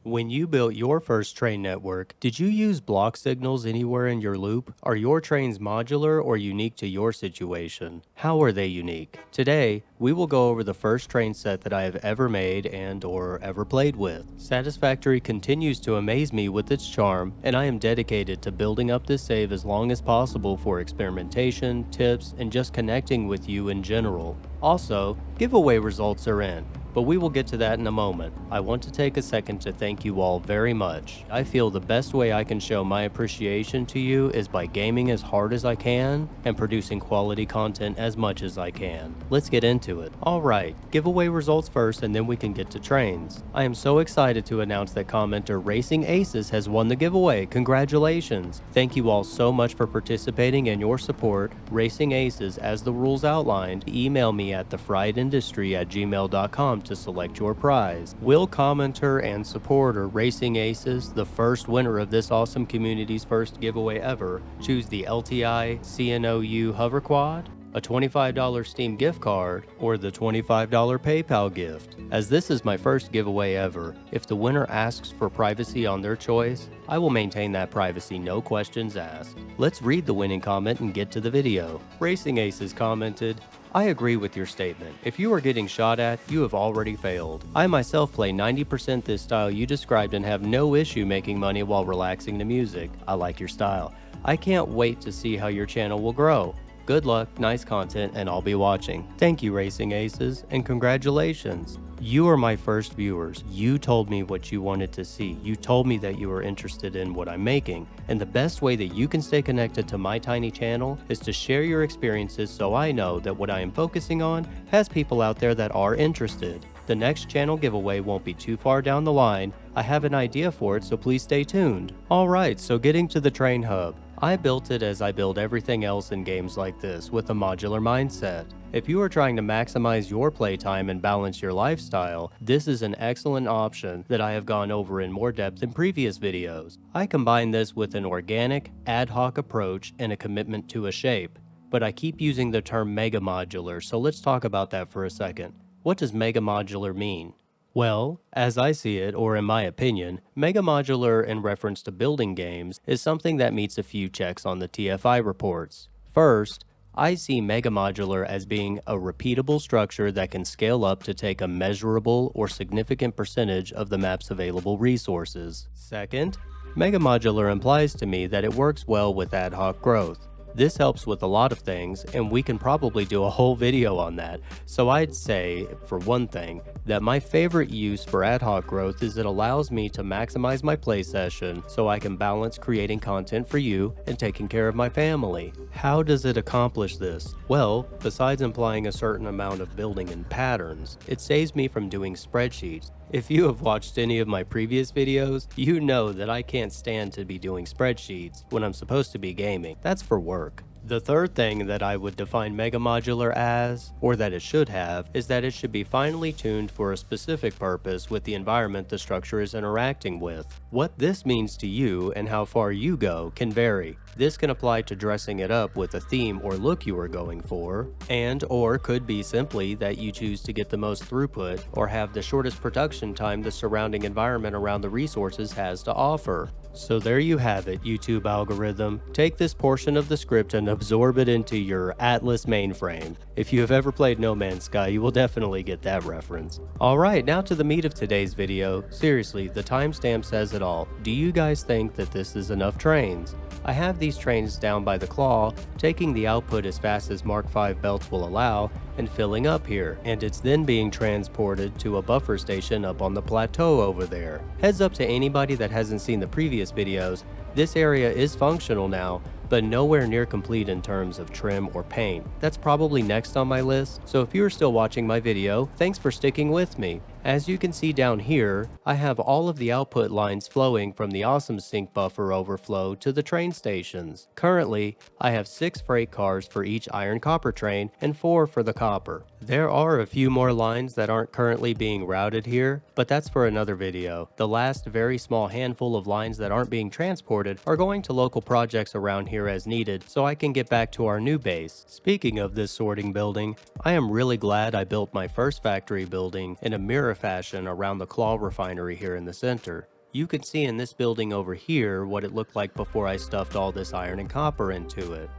When you built your first train network, did you use block signals anywhere in your loop? Are your trains modular or unique to your situation? How are they unique? Today, we will go over the first train set that I have ever made and or ever played with. Satisfactory continues to amaze me with its charm, and I am dedicated to building up this save as long as possible for experimentation, tips, and just connecting with you in general. Also, giveaway results are in, but we will get to that in a moment. I want to take a second to thank you all very much. I feel the best way I can show my appreciation to you is by gaming as hard as I can and producing quality content as much as I can. Let's get into it. Alright, giveaway results first and then we can get to trains. I am so excited to announce that commenter Racing Aces has won the giveaway. Congratulations! Thank you all so much for participating and your support. Racing Aces, as the rules outlined, email me at thefriedindustry@gmail.com to select your prize. Will commenter and supporter Racing Aces, the first winner of this awesome community's first giveaway ever, choose the LTI CNOU hover quad, a $25 Steam gift card, or the $25 PayPal gift. As this is my first giveaway ever, if the winner asks for privacy on their choice, I will maintain that privacy, no questions asked. Let's read the winning comment and get to the video. Racing Aces commented, "I agree with your statement. If you are getting shot at, you have already failed. I myself play 90% this style you described and have no issue making money while relaxing to music. I like your style. I can't wait to see how your channel will grow. Good luck, nice content, and I'll be watching." Thank you, Racing Aces, and congratulations. You are my first viewers. You told me what you wanted to see. You told me that you were interested in what I'm making. And the best way that you can stay connected to my tiny channel is to share your experiences so I know that what I am focusing on has people out there that are interested. The next channel giveaway won't be too far down the line. I have an idea for it, so please stay tuned. Alright, so getting to the train hub. I built it as I build everything else in games like this, with a modular mindset. If you are trying to maximize your playtime and balance your lifestyle, this is an excellent option that I have gone over in more depth in previous videos. I combine this with an organic, ad hoc approach and a commitment to a shape. But I keep using the term Megamodular, so let's talk about that for a second. What does Megamodular mean? Well, as I see it, or in my opinion, Megamodular in reference to building games is something that meets a few checks on the T.F.I reports. First, I see Megamodular as being a repeatable structure that can scale up to take a measurable or significant percentage of the map's available resources. Second, Megamodular implies to me that it works well with ad hoc growth. This helps with a lot of things, and we can probably do a whole video on that. So I'd say, for one thing, that my favorite use for ad hoc growth is it allows me to maximize my play session so I can balance creating content for you and taking care of my family. How does it accomplish this? Well, besides implying a certain amount of building in patterns, it saves me from doing spreadsheets. If you have watched any of my previous videos, you know that I can't stand to be doing spreadsheets when I'm supposed to be gaming. That's for work. The third thing that I would define Megamodular as, or that it should have, is that it should be finely tuned for a specific purpose with the environment the structure is interacting with. What this means to you and how far you go can vary. This can apply to dressing it up with a theme or look you are going for, and or could be simply that you choose to get the most throughput or have the shortest production time the surrounding environment around the resources has to offer. So there you have it, YouTube algorithm. Take this portion of the script and absorb it into your Atlas mainframe. If you have ever played No Man's Sky, you will definitely get that reference. Alright, now to the meat of today's video. Seriously, the timestamp says it all. Do you guys think that this is enough trains? I have these trains down by the claw, taking the output as fast as Mark V belts will allow, and filling up here, and it's then being transported to a buffer station up on the plateau over there. Heads up to anybody that hasn't seen the previous videos, this area is functional now, but nowhere near complete in terms of trim or paint. That's probably next on my list, so if you're still watching my video, thanks for sticking with me. As you can see down here, I have all of the output lines flowing from the Awesome Sync buffer overflow to the train stations. Currently, I have 6 freight cars for each iron copper train and 4 for the copper. There are a few more lines that aren't currently being routed here, but that's for another video. The last very small handful of lines that aren't being transported are going to local projects around here as needed, so I can get back to our new base. Speaking of this sorting building, I am really glad I built my first factory building in a mirror of fashion around the claw refinery here in the center. You can see in this building over here what it looked like before I stuffed all this iron and copper into it.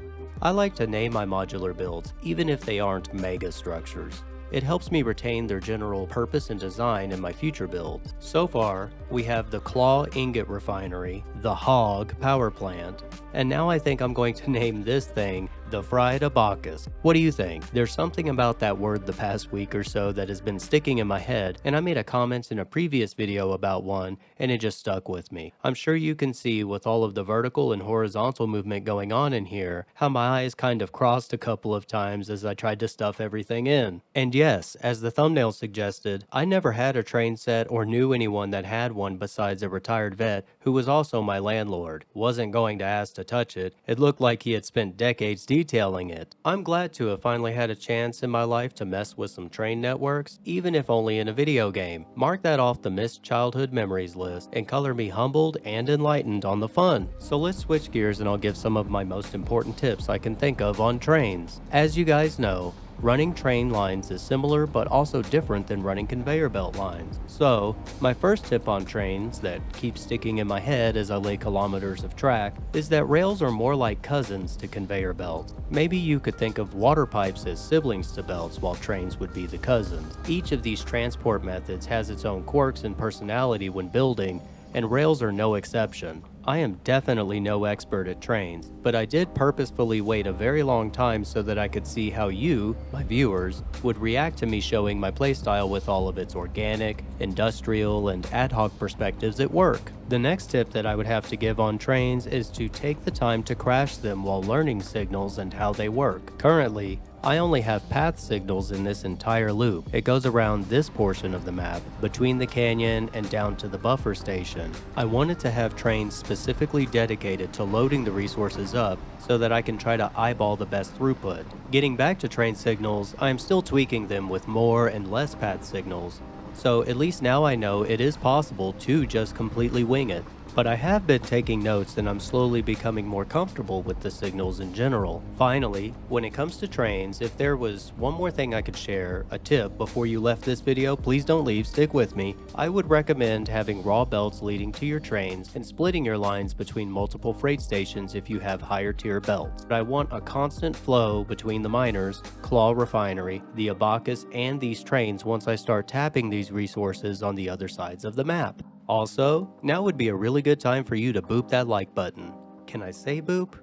I like to name my modular builds, even if they aren't mega structures. It helps me retain their general purpose and design in my future builds. So far, we have the Claw Ingot Refinery, the Hog Power Plant, and now I think I'm going to name this thing the Fried Abacus. What do you think? There's something about that word the past week or so that has been sticking in my head, and I made a comment in a previous video about one, and it just stuck with me. I'm sure you can see with all of the vertical and horizontal movement going on in here, how my eyes kind of crossed a couple of times as I tried to stuff everything in. And yes, as the thumbnail suggested, I never had a train set or knew anyone that had one besides a retired vet who was also my landlord. Wasn't going to ask to touch it. It looked like he had spent decades detailing it. I'm glad to have finally had a chance in my life to mess with some train networks, even if only in a video game. Mark that off the missed childhood memories list and color me humbled and enlightened on the fun. So let's switch gears and I'll give some of my most important tips I can think of on trains. As you guys know, running train lines is similar but also different than running conveyor belt lines. So, my first tip on trains that keeps sticking in my head as I lay kilometers of track is that rails are more like cousins to conveyor belts. Maybe you could think of water pipes as siblings to belts while trains would be the cousins. Each of these transport methods has its own quirks and personality when building, and rails are no exception. I am definitely no expert at trains, but I did purposefully wait a very long time so that I could see how you, my viewers, would react to me showing my playstyle with all of its organic, industrial, and ad hoc perspectives at work. The next tip that I would have to give on trains is to take the time to crash them while learning signals and how they work. Currently, I only have path signals in this entire loop. It goes around this portion of the map, between the canyon and down to the buffer station. I wanted to have trains specifically dedicated to loading the resources up so that I can try to eyeball the best throughput. Getting back to train signals, I am still tweaking them with more and less path signals. So at least now I know it is possible to just completely wing it. But I have been taking notes and I'm slowly becoming more comfortable with the signals in general. Finally, when it comes to trains, if there was one more thing I could share, a tip before you left this video, please don't leave, stick with me. I would recommend having raw belts leading to your trains and splitting your lines between multiple freight stations if you have higher tier belts. But I want a constant flow between the miners, Claw Refinery, the Abacus, and these trains once I start tapping these resources on the other sides of the map. Also, now would be a really good time for you to boop that like button. Can I say boop?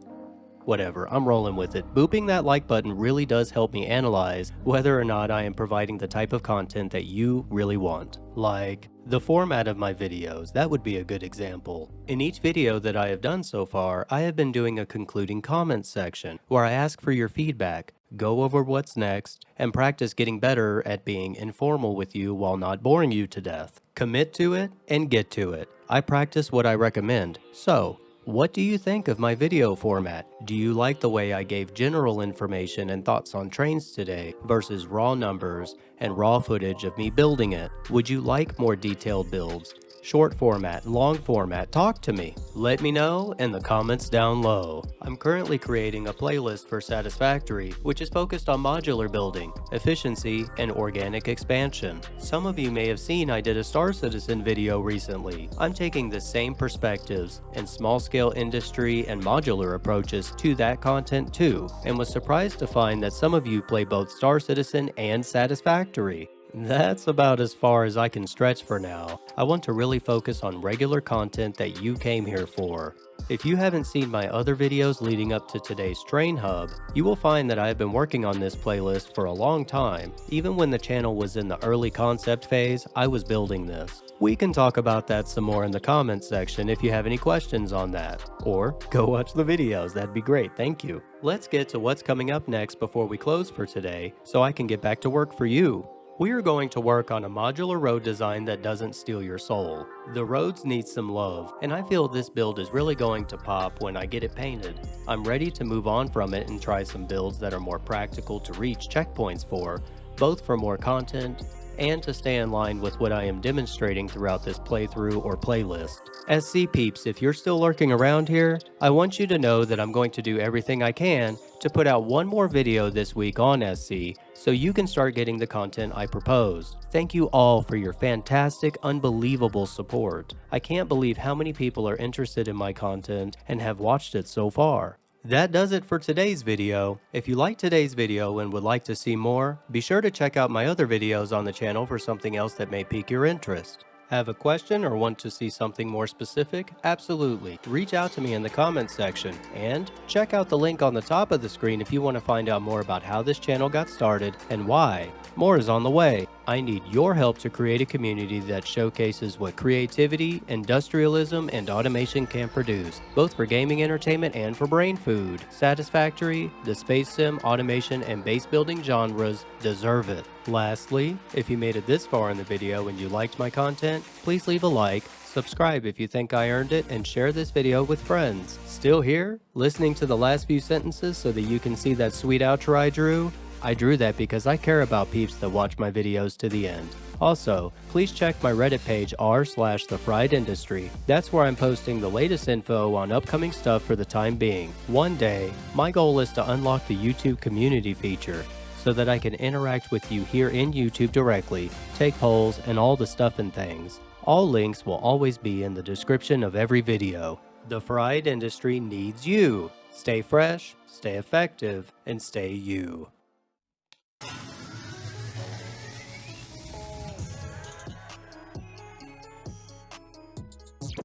Whatever, I'm rolling with it. Booping that like button really does help me analyze whether or not I am providing the type of content that you really want. Like the format of my videos, that would be a good example. In each video that I have done so far, I have been doing a concluding comments section where I ask for your feedback, go over what's next, and practice getting better at being informal with you while not boring you to death. Commit to it and get to it. I practice what I recommend. So, what do you think of my video format? Do you like the way I gave general information and thoughts on trains today versus raw numbers and raw footage of me building it? Would you like more detailed builds? Short format, long format, talk to me. Let me know in the comments down low. I'm currently creating a playlist for Satisfactory, which is focused on modular building, efficiency, and organic expansion. Some of you may have seen I did a Star Citizen video recently. I'm taking the same perspectives and small-scale industry and modular approaches to that content too, and was surprised to find that some of you play both Star Citizen and Satisfactory. That's about as far as I can stretch for now. I want to really focus on regular content that you came here for. If you haven't seen my other videos leading up to today's Train Hub, you will find that I have been working on this playlist for a long time. Even when the channel was in the early concept phase, I was building this. We can talk about that some more in the comments section if you have any questions on that. Or go watch the videos, that'd be great, thank you. Let's get to what's coming up next before we close for today, so I can get back to work for you. We are going to work on a modular road design that doesn't steal your soul. The roads need some love, and I feel this build is really going to pop when I get it painted. I'm ready to move on from it and try some builds that are more practical to reach checkpoints for, both for more content and to stay in line with what I am demonstrating throughout this playthrough or playlist. SC peeps, if you're still lurking around here, I want you to know that I'm going to do everything I can to put out one more video this week on SC so you can start getting the content I proposed. Thank you all for your fantastic, unbelievable support. I can't believe how many people are interested in my content and have watched it so far. That does it for today's video. If you liked today's video and would like to see more, be sure to check out my other videos on the channel for something else that may pique your interest. Have a question or want to see something more specific? Absolutely. Reach out to me in the comments section, and check out the link on the top of the screen if you want to find out more about how this channel got started and why. More is on the way. I need your help to create a community that showcases what creativity, industrialism, and automation can produce, both for gaming entertainment and for brain food. Satisfactory, the space sim, automation, and base building genres deserve it. Lastly, if you made it this far in the video and you liked my content, please leave a like, subscribe if you think I earned it, and share this video with friends. Still here? Listening to the last few sentences so that you can see that sweet outro I drew? I drew that because I care about peeps that watch my videos to the end. Also, please check my Reddit page r/thefriedindustry. That's where I'm posting the latest info on upcoming stuff for the time being. One day, my goal is to unlock the YouTube community feature so that I can interact with you here in YouTube directly, take polls, and all the stuff and things. All links will always be in the description of every video. The fried industry needs you. Stay fresh, stay effective, and stay you.